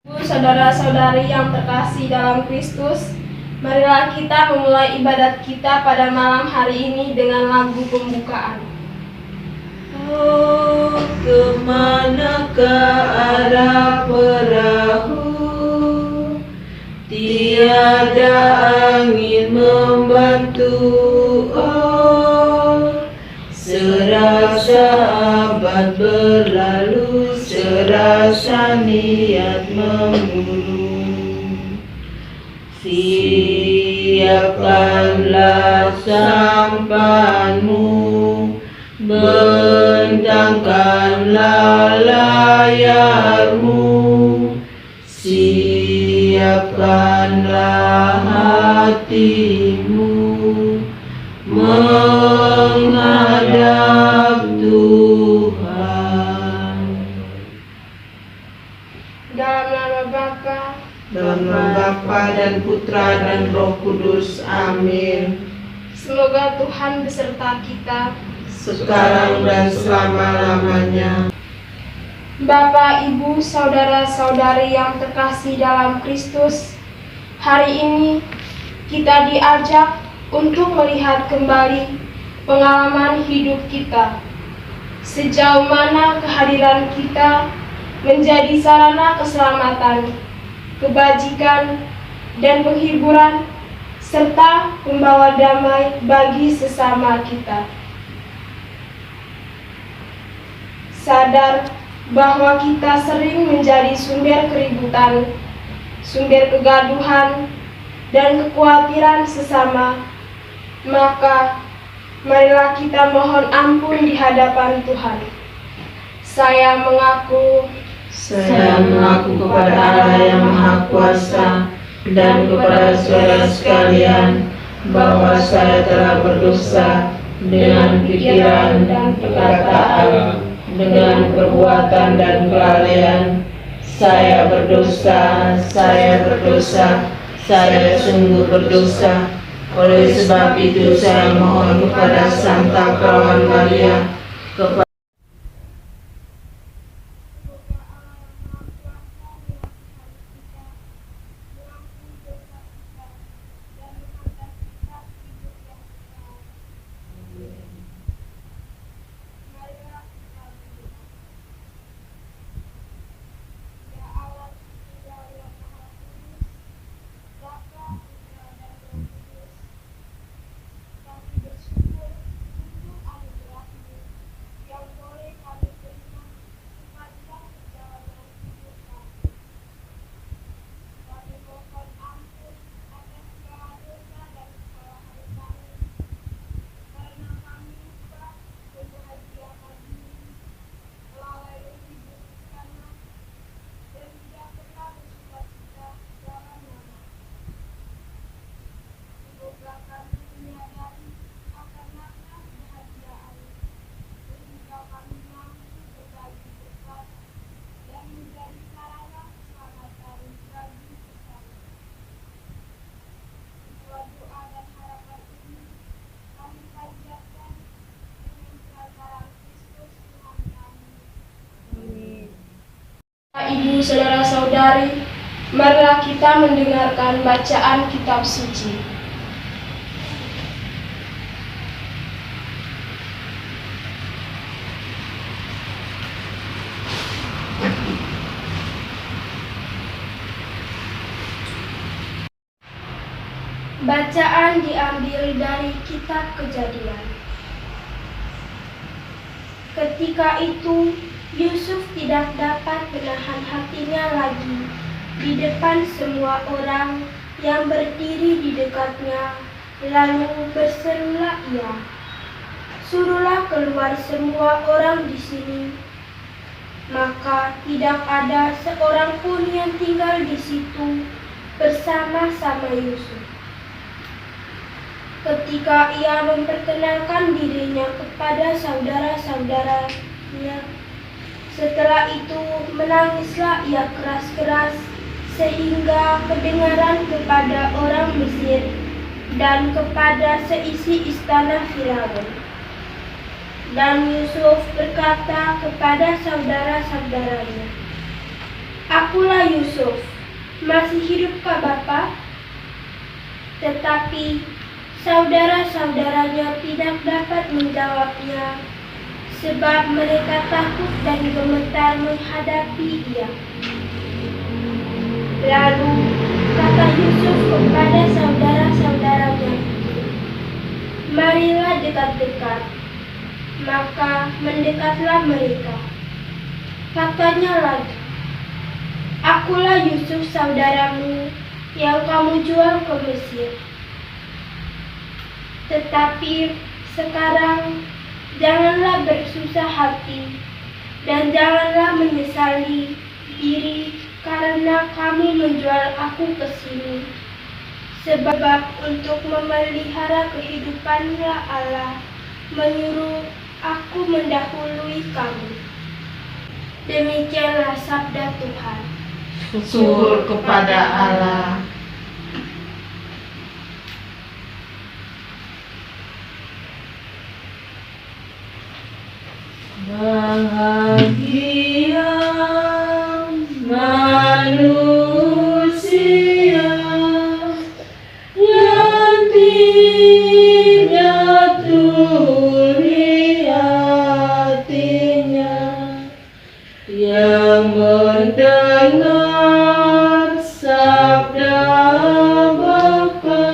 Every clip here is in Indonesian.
Saudara-saudari yang terkasih dalam Kristus, marilah kita memulai ibadat kita pada malam hari ini dengan lagu pembukaan. Oh, kemanakah arah perahu? Tiada angin membantu. Oh, serasa abad berlalu, serasa niat memulung. Siapkanlah sampanmu, bentangkanlah layarmu, siapkanlah hatimu menghadap Tuhan. Dalam nama Bapa, Dalam nama Bapa dan Putra dan Roh Kudus. Amin. semoga Tuhan beserta kita. Sekarang dan selama-lamanya. Bapak, Ibu, saudara-saudari yang terkasih dalam Kristus, hari ini kita diajak untuk melihat kembali pengalaman hidup kita. Sejauh mana kehadiran kita menjadi sarana keselamatan, kebajikan, dan penghiburan, serta pembawa damai bagi sesama kita. Sadar bahwa kita sering menjadi sumber keributan, sumber kegaduhan, dan kekhawatiran sesama, maka marilah kita mohon ampun di hadapan Tuhan. Saya mengaku kepada Allah yang Maha Kuasa dan kepada saudara sekalian bahwa saya telah berdosa dengan pikiran dan perkataan, dengan perbuatan dan kelalaian. Saya berdosa, saya sungguh berdosa. Oleh sebab itu saya mohon kepada Santa Perawan Maria, kepada Ibu, saudara-saudari, marilah kita mendengarkan bacaan kitab suci. Bacaan diambil dari kitab Kejadian. Ketika itu, Yusuf tidak dapat menahan hatinya lagi di depan semua orang yang berdiri di dekatnya, lalu berserulah ia, "Suruhlah keluar semua orang di sini." Maka tidak ada seorang pun yang tinggal di situ bersama-sama Yusuf. Ketika ia memperkenalkan dirinya kepada saudara-saudaranya, setelah itu menangislah ia keras-keras sehingga kedengaran kepada orang Mesir dan kepada seisi istana Firaun. Dan Yusuf berkata kepada saudara-saudaranya, Akulah Yusuf. Masih hidupkah Bapak? Tetapi saudara-saudaranya tidak dapat menjawabnya, sebab mereka takut dan gemetar menghadapi dia. Lalu kata Yusuf kepada saudara-saudaranya, "Marilah dekat-dekat." Maka mendekatlah mereka. Katanya lagi, "Akulah Yusuf saudaramu yang kamu jual ke Mesir. Tetapi sekarang janganlah bersusah hati dan janganlah menyesali diri karena kamu menjual aku ke sini. Sebab untuk memelihara kehidupannya Allah menyuruh aku mendahului kamu." Demikianlah sabda Tuhan. Syukur kepada Allah. Bahagia manusia yang tidak tuli hatinya, yang mendengar sabda Bapa,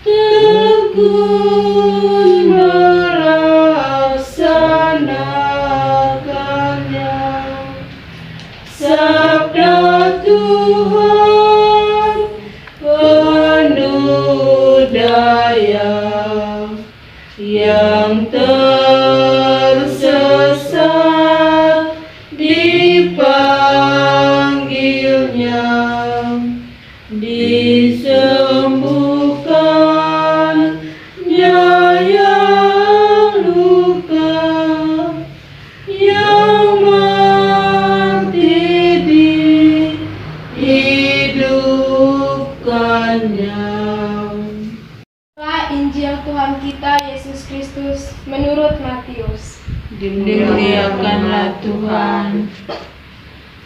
tekun melaksanakannya. Sabda Tuhan penuh daya, yang tersesat dipanggilnya, disembuhkannya yang luka, yang mati dihidupkannya. Injil Tuhan kita Yesus Kristus menurut Matius. Dimuliakanlah Tuhan.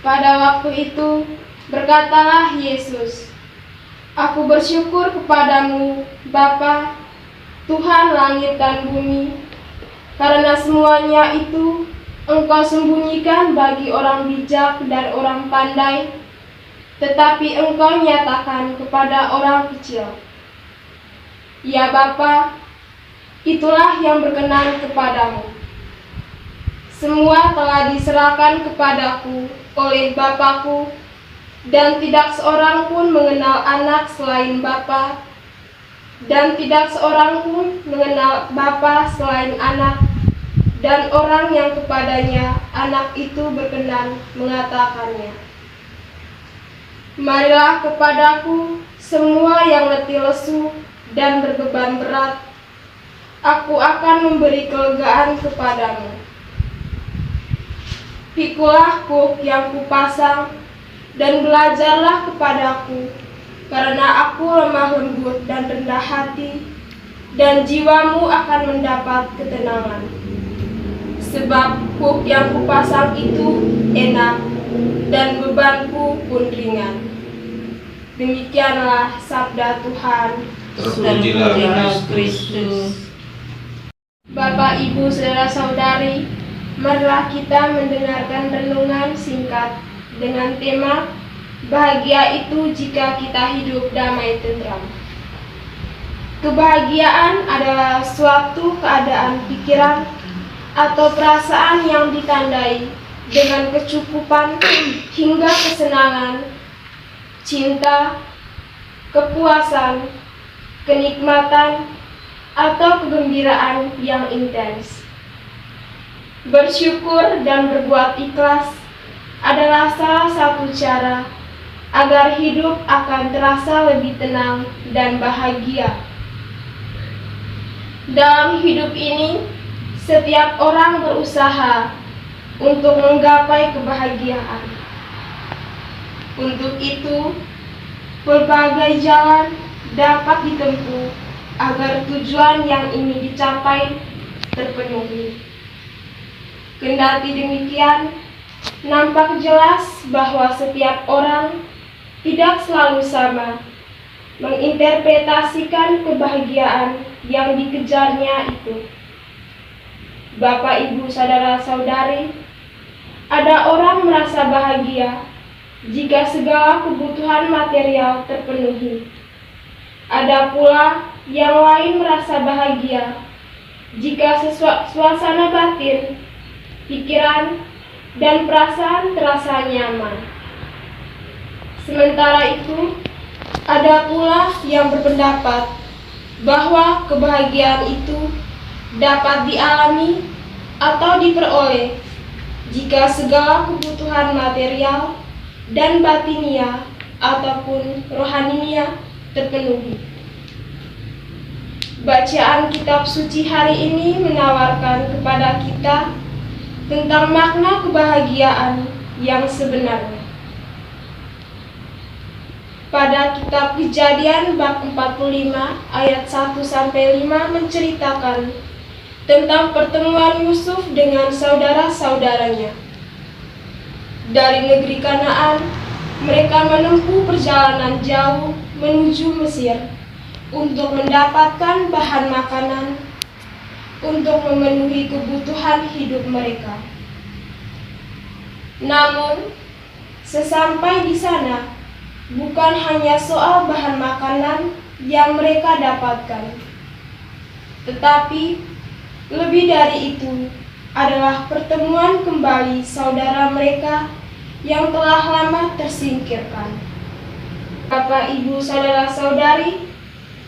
Pada waktu itu berkatalah Yesus, "Aku bersyukur kepadamu, Bapa, Tuhan langit dan bumi, karena semuanya itu Engkau sembunyikan bagi orang bijak dan orang pandai, tetapi Engkau nyatakan kepada orang kecil. Ya Bapa, itulah yang berkenan kepadamu. Semua telah diserahkan kepadaku oleh Bapa-Ku, dan tidak seorang pun mengenal anak selain Bapa, dan tidak seorang pun mengenal Bapa selain anak, dan orang yang kepadanya anak itu berkenan mengatakannya. Marilah kepadaku semua yang letih lesu dan berbeban berat, aku akan memberi kelegaan kepadamu. Pikulah kuk yang kupasang dan belajarlah kepadaku, karena aku lemah lembut dan rendah hati, dan jiwamu akan mendapat ketenangan. Sebab kuk yang kupasang itu enak, dan bebanku pun ringan." Demikianlah sabda Tuhan. Terpujilah Kristus. Bapak, Ibu, saudara-saudari, marilah kita mendengarkan renungan singkat dengan tema "Bahagia itu jika kita hidup damai tentram". Kebahagiaan adalah suatu keadaan pikiran atau perasaan yang ditandai dengan kecukupan hingga kesenangan, cinta, kepuasan, kenikmatan, atau kegembiraan yang intens. Bersyukur dan berbuat ikhlas adalah salah satu cara agar hidup akan terasa lebih tenang dan bahagia. Dalam hidup ini, setiap orang berusaha untuk menggapai kebahagiaan. Untuk itu, berbagai jalan dapat ditempuh agar tujuan yang ingin dicapai terpenuhi. Kendati demikian, nampak jelas bahwa setiap orang tidak selalu sama menginterpretasikan kebahagiaan yang dikejarnya itu. Bapak, Ibu, saudara-saudari, ada orang merasa bahagia jika segala kebutuhan material terpenuhi. Ada pula yang lain merasa bahagia jika suasana batin, pikiran, dan perasaan terasa nyaman. Sementara itu, ada pula yang berpendapat bahwa kebahagiaan itu dapat dialami atau diperoleh jika segala kebutuhan material dan batinia ataupun rohaninya terpenuhi. Bacaan kitab suci hari ini menawarkan kepada kita tentang makna kebahagiaan yang sebenarnya. Pada kitab Kejadian bab 45 ayat 1-5 menceritakan tentang pertemuan Yusuf dengan saudara-saudaranya. Dari negeri Kanaan, mereka menempuh perjalanan jauh menuju Mesir untuk mendapatkan bahan makanan untuk memenuhi kebutuhan hidup mereka. Namun, sesampai di sana, bukan hanya soal bahan makanan yang mereka dapatkan, tetapi lebih dari itu adalah pertemuan kembali saudara mereka yang telah lama tersingkirkan. Bapak, Ibu, saudara-saudari,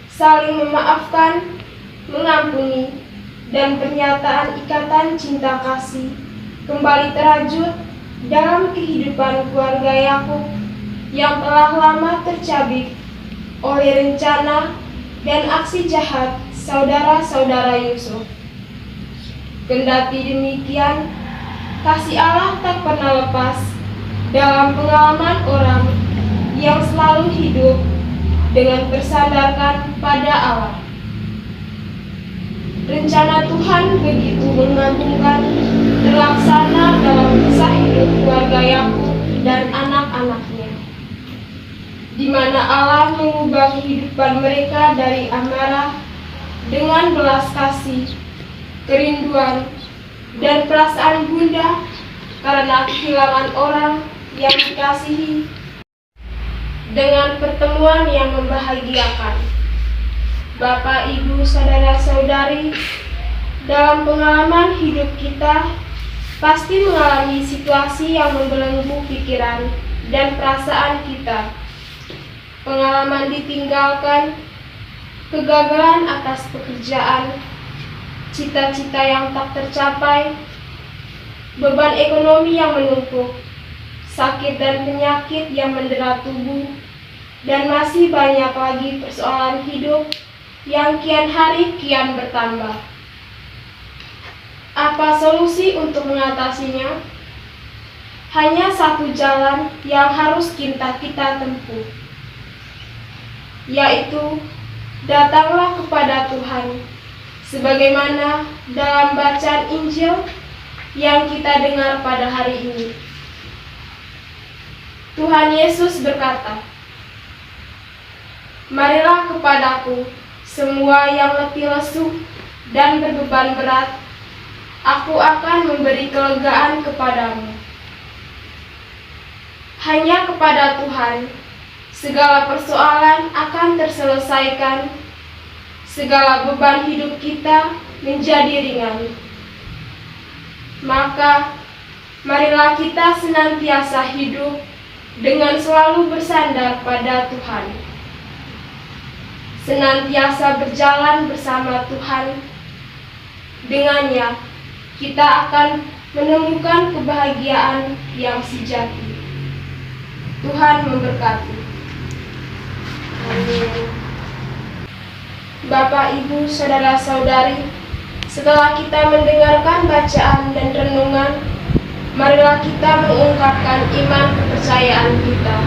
saling memaafkan, mengampuni, dan pernyataan ikatan cinta kasih kembali terajut dalam kehidupan keluarga Yakub yang telah lama tercabik oleh rencana dan aksi jahat saudara-saudara Yusuf. Kendati demikian, kasih Allah tak pernah lepas dalam pengalaman orang yang selalu hidup dengan bersandarkan pada Allah. Rencana Tuhan begitu mengagumkan terlaksana dalam kisah hidup keluarga Yakub dan anak-anaknya, di mana Allah mengubah kehidupan mereka dari amarah dengan belas kasih, kerinduan, dan perasaan gundah karena kehilangan orang yang dikasihi, dengan pertemuan yang membahagiakan. Bapak, Ibu, saudara-saudari, dalam pengalaman hidup kita pasti mengalami situasi yang membelenggu pikiran dan perasaan kita. Pengalaman ditinggalkan, kegagalan atas pekerjaan, cita-cita yang tak tercapai, beban ekonomi yang menumpuk, sakit dan penyakit yang mendera tubuh, dan masih banyak lagi persoalan hidup yang kian hari kian bertambah. Apa solusi untuk mengatasinya? Hanya satu jalan yang harus kita tempuh, yaitu datanglah kepada Tuhan, sebagaimana dalam bacaan Injil yang kita dengar pada hari ini. Tuhan Yesus berkata, "Marilah kepadaku semua yang letih lesu dan berbeban berat, aku akan memberi kelegaan kepadamu." Hanya kepada Tuhan segala persoalan akan terselesaikan, segala beban hidup kita menjadi ringan. Maka, marilah kita senantiasa hidup dengan selalu bersandar pada Tuhan, senantiasa berjalan bersama Tuhan. Dengannya, kita akan menemukan kebahagiaan yang sejati. Tuhan memberkati. Amin. Bapak, Ibu, saudara-saudari, setelah kita mendengarkan bacaan dan renungan, marilah kita mengungkapkan iman kepercayaan kita.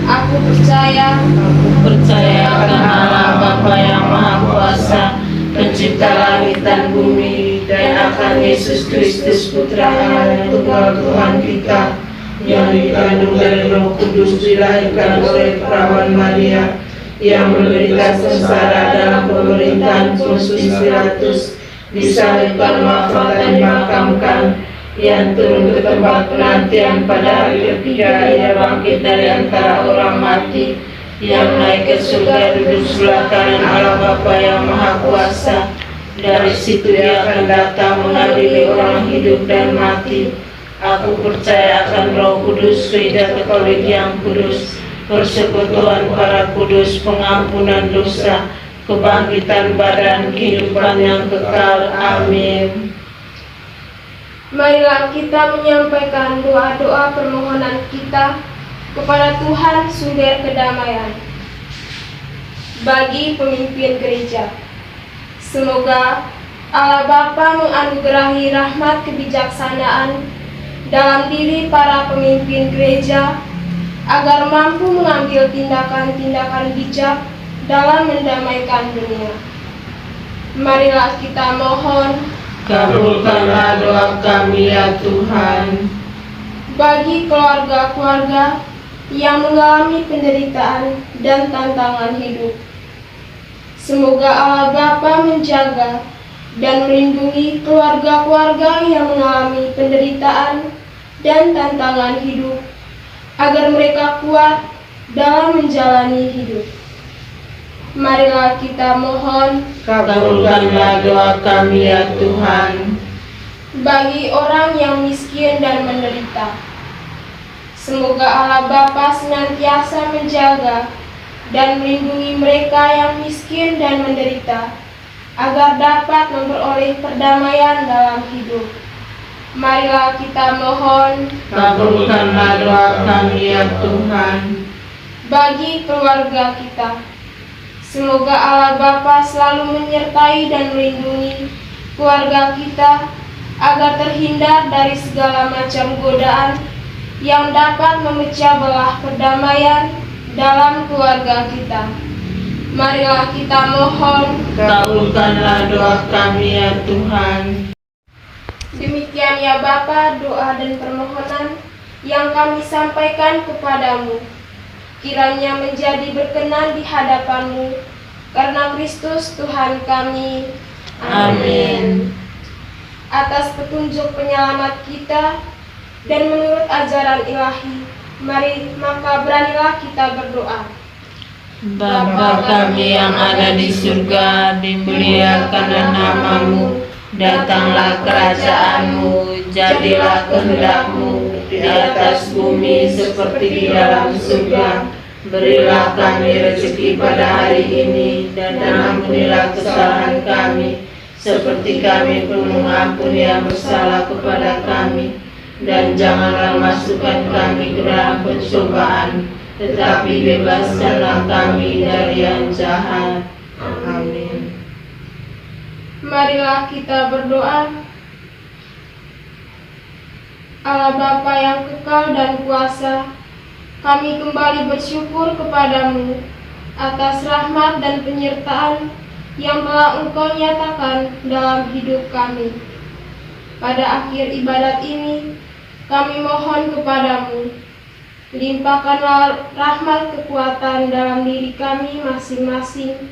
Aku percaya akan Allah Bapa yang Maha Kuasa, pencipta langit dan bumi, dan akan Yesus Kristus Putra Allah yang tunggal Tuhan kita, yang dikandung dari Roh Kudus, dilahirkan oleh perawan Maria, yang menderita sengsara dalam pemerintahan Pontius Pilatus, disalibkan, wafat dan dimakamkan, yang turun ke tempat penantian pada hari ketiga, ia bangkit dari antara orang mati, yang naik ke surga duduk sebelah kanan Allah Bapa yang Maha Kuasa. Dari situ ia akan datang mengadili orang hidup dan mati. Aku percaya akan Roh Kudus, gereja Katolik yang kudus, persekutuan para kudus, pengampunan dosa, kebangkitan badan, kehidupan yang kekal. Amin. Marilah kita menyampaikan doa-doa permohonan kita kepada Tuhan sumber kedamaian. Bagi pemimpin gereja, semoga Allah Bapa menganugerahi rahmat kebijaksanaan dalam diri para pemimpin gereja, agar mampu mengambil tindakan-tindakan bijak dalam mendamaikan dunia. Marilah kita mohon, kabulkanlah doa kami ya Tuhan. bagi keluarga-keluarga yang mengalami penderitaan dan tantangan hidup, semoga Allah Bapa menjaga dan melindungi keluarga-keluarga yang mengalami penderitaan dan tantangan hidup, agar mereka kuat dalam menjalani hidup. Marilah kita mohon, Kabulkanlah doa kami ya Tuhan. bagi orang yang miskin dan menderita, semoga Allah Bapa senantiasa menjaga dan melindungi mereka yang miskin dan menderita, agar dapat memperoleh perdamaian dalam hidup. Marilah kita mohon, Kabulkanlah doa kami ya Tuhan. bagi keluarga kita, semoga Allah Bapa selalu menyertai dan melindungi keluarga kita, agar terhindar dari segala macam godaan yang dapat memecah belah perdamaian dalam keluarga kita. Marilah kita mohon, Kabulkanlah doa kami ya Tuhan. demikian ya Bapa doa dan permohonan yang kami sampaikan kepadamu, kiranya menjadi berkenan di hadapan-Mu, karena Kristus Tuhan kami. Amin. Atas petunjuk penyelamat kita dan menurut ajaran ilahi, maka beranilah kita berdoa. Bapa kami yang ada di surga, dimuliakanlah nama-Mu, datanglah kerajaan-Mu, jadilah kehendak-Mu di atas bumi seperti di dalam surga. Berilah kami rezeki pada hari ini, dan ampunilah kesalahan kami, seperti kami pun mengampuni yang bersalah kepada kami. Dan janganlah masukkan kami ke dalam pencobaan, tetapi bebaskanlah kami dari yang jahat. Amin. Marilah kita berdoa. Allah Bapa yang kekal dan kuasa, kami kembali bersyukur kepadamu atas rahmat dan penyertaan yang telah Engkau nyatakan dalam hidup kami. Pada akhir ibadat ini, kami mohon kepadamu, limpahkanlah rahmat kekuatan dalam diri kami masing-masing,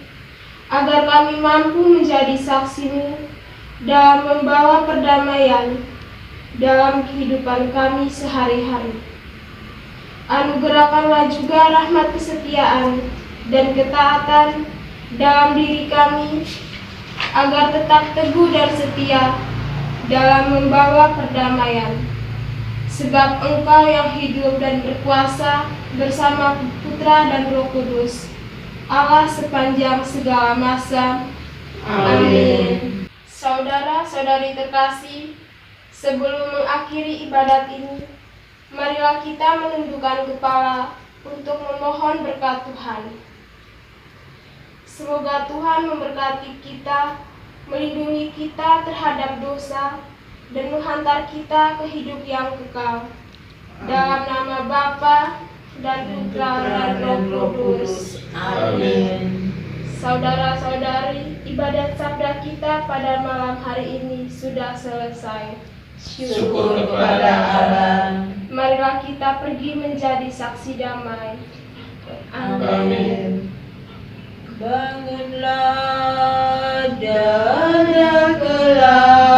agar kami mampu menjadi saksi-Mu dalam membawa perdamaian dalam kehidupan kami sehari-hari. Anugerahkanlah juga rahmat kesetiaan dan ketaatan dalam diri kami, agar tetap teguh dan setia dalam membawa perdamaian. Sebab Engkau yang hidup dan berkuasa bersama Putra dan Roh Kudus, Allah sepanjang segala masa. Amin. Saudara-saudari terkasih, sebelum mengakhiri ibadat ini, marilah kita menundukkan kepala untuk memohon berkat Tuhan. Semoga Tuhan memberkati kita, melindungi kita terhadap dosa, dan menghantar kita ke hidup yang kekal. Dalam nama Bapa dan Putra dan Roh Kudus. Amin. Saudara-saudari, ibadat sabda kita pada malam hari ini sudah selesai. Syukur kepada Allah. Marilah kita pergi menjadi saksi damai. Amin. Bangunlah, dada kelak.